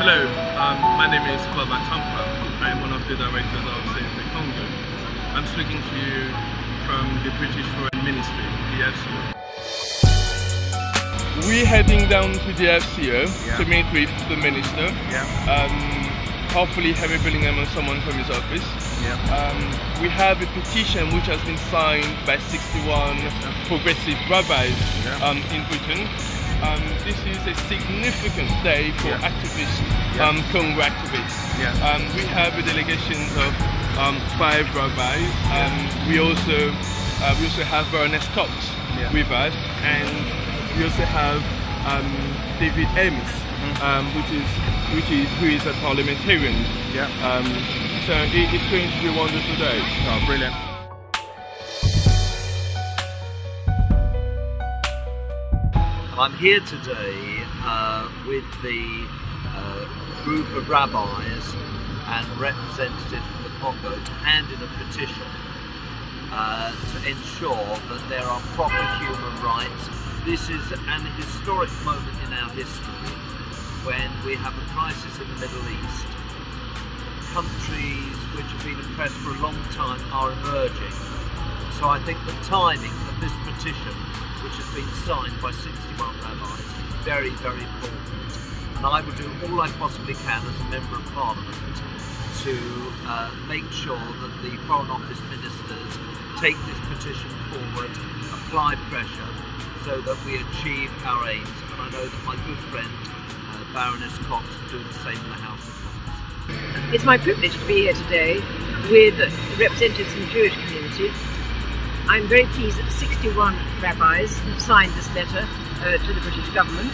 Hello, my name is Kwaba Tampa. I'm one of the directors of Save the Congo. I'm speaking to you from the British Foreign Ministry, the FCO. We're heading down to the FCO to meet with the Minister. Hopefully Harry Bellingham and someone from his office. We have a petition which has been signed by 61 progressive rabbis in Britain. This is a significant day for activists, Congo activists. We have a delegation of 5 rabbis. We also have Baroness Cox with us, and we also have David Ames, who is a parliamentarian. So it's going to be a wonderful day. Oh, brilliant. I'm here today with the group of rabbis and representatives from the Congo to hand in a petition to ensure that there are proper human rights. This is an historic moment in our history when we have a crisis in the Middle East. Countries which have been oppressed for a long time are emerging. So I think the timing of this petition, which has been signed by 61 rabbis, is very, very important. And I will do all I possibly can as a Member of Parliament to make sure that the Foreign Office ministers take this petition forward, apply pressure, so that we achieve our aims. And I know that my good friend Baroness Cox will do the same in the House of Commons. It's my privilege to be here today with representatives from the Jewish community. I'm very pleased that 61 rabbis have signed this letter to the British government,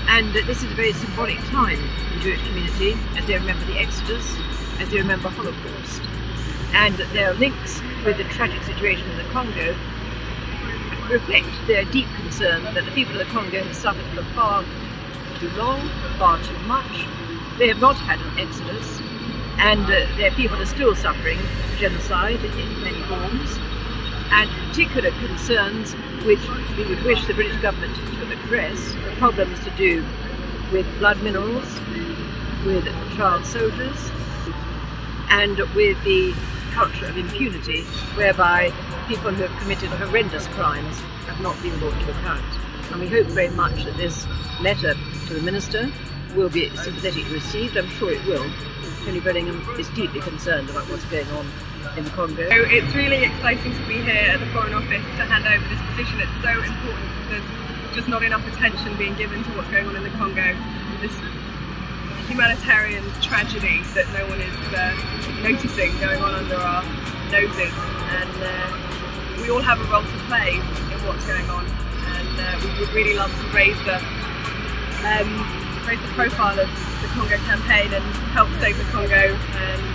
and this is a very symbolic time for the Jewish community as they remember the Exodus, as they remember Holocaust. And their links with the tragic situation in the Congo reflect their deep concern that the people of the Congo have suffered for far too long, far too much. They have not had an exodus, and their people are still suffering genocide in many forms, and particular concerns which we would wish the British government to address, the problems to do with blood minerals, with child soldiers, and with the culture of impunity, whereby people who have committed horrendous crimes have not been brought to account. And we hope very much that this letter to the Minister will be sympathetically received. I'm sure it will. Tony Bellingham is deeply concerned about what's going on in the Congo. So it's really exciting to be here at the Foreign Office to hand over this petition. It's so important because there's just not enough attention being given to what's going on in the Congo. This humanitarian tragedy that no one is noticing going on under our noses, and we all have a role to play in what's going on, and we would really love to raise the profile of the Congo campaign and help save the Congo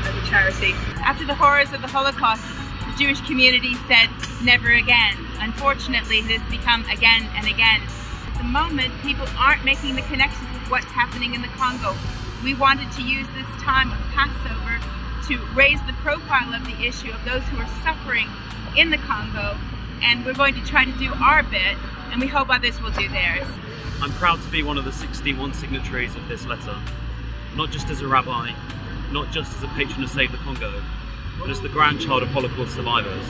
as a charity. After the horrors of the Holocaust, the Jewish community said never again. Unfortunately, it has become again and again. At the moment, people aren't making the connections with what's happening in the Congo. We wanted to use this time of Passover to raise the profile of the issue of those who are suffering in the Congo, and we're going to try to do our bit, and we hope others will do theirs. I'm proud to be one of the 61 signatories of this letter, not just as a rabbi, not just as a patron of Save the Congo, but as the grandchild of Holocaust survivors.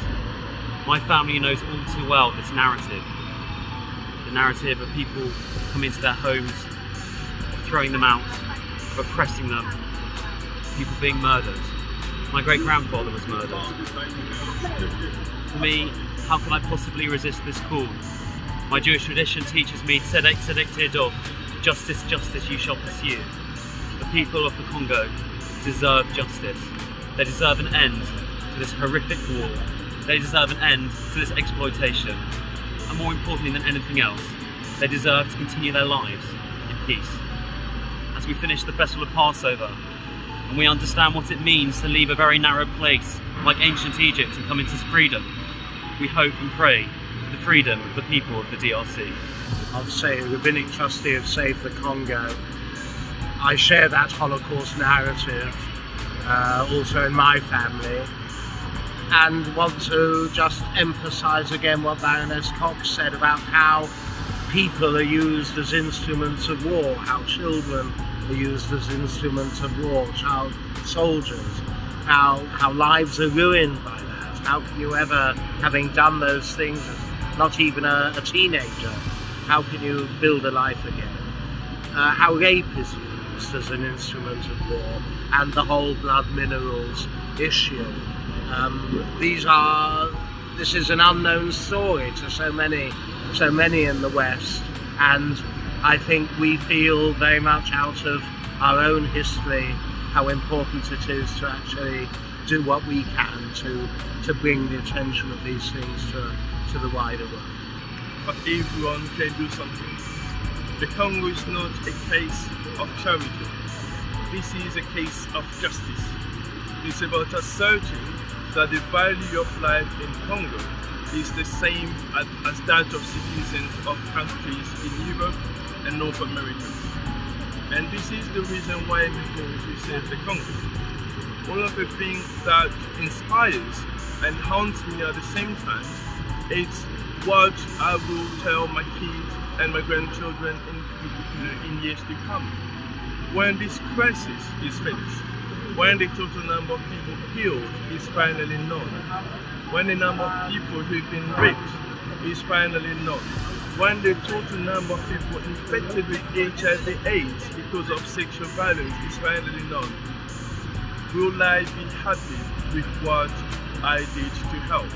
My family knows all too well this narrative, the narrative of people coming into their homes, of throwing them out, of oppressing them, people being murdered. My great-grandfather was murdered. For me, how can I possibly resist this call? My Jewish tradition teaches me tzedek, tzedek tirdov, justice, justice you shall pursue. The people of the Congo deserve justice. They deserve an end to this horrific war. They deserve an end to this exploitation. And more importantly than anything else, they deserve to continue their lives in peace. As we finish the festival of Passover, and we understand what it means to leave a very narrow place like ancient Egypt and come into freedom, we hope and pray for the freedom of the people of the DRC. I'll say Rabbinic trustee of Save the Congo. I share that Holocaust narrative also in my family, and want to just emphasise again what Baroness Cox said about how people are used as instruments of war, how children are used as instruments of war, child soldiers, how lives are ruined by that. How can you ever, having done those things as not even a teenager, how can you build a life again? How rape is used as an instrument of war, and the whole blood minerals issue. This is an unknown story to so many in the West, and I think we feel very much out of our own history how important it is to actually do what we can to bring the attention of these things to the wider world. But everyone can do something. The Congo is not a case of charity. This is a case of justice. It's about asserting that the value of life in Congo is the same as that of citizens of countries in Europe and North America. And this is the reason why we go to save the Congo. One of the things that inspires and haunts me at the same time, it's what I will tell my kids and my grandchildren in years to come. When this crisis is finished, when the total number of people killed is finally known, when the number of people who've been raped is finally known, when the total number of people infected with HIV/AIDS because of sexual violence is finally known, will I be happy with what I did to help?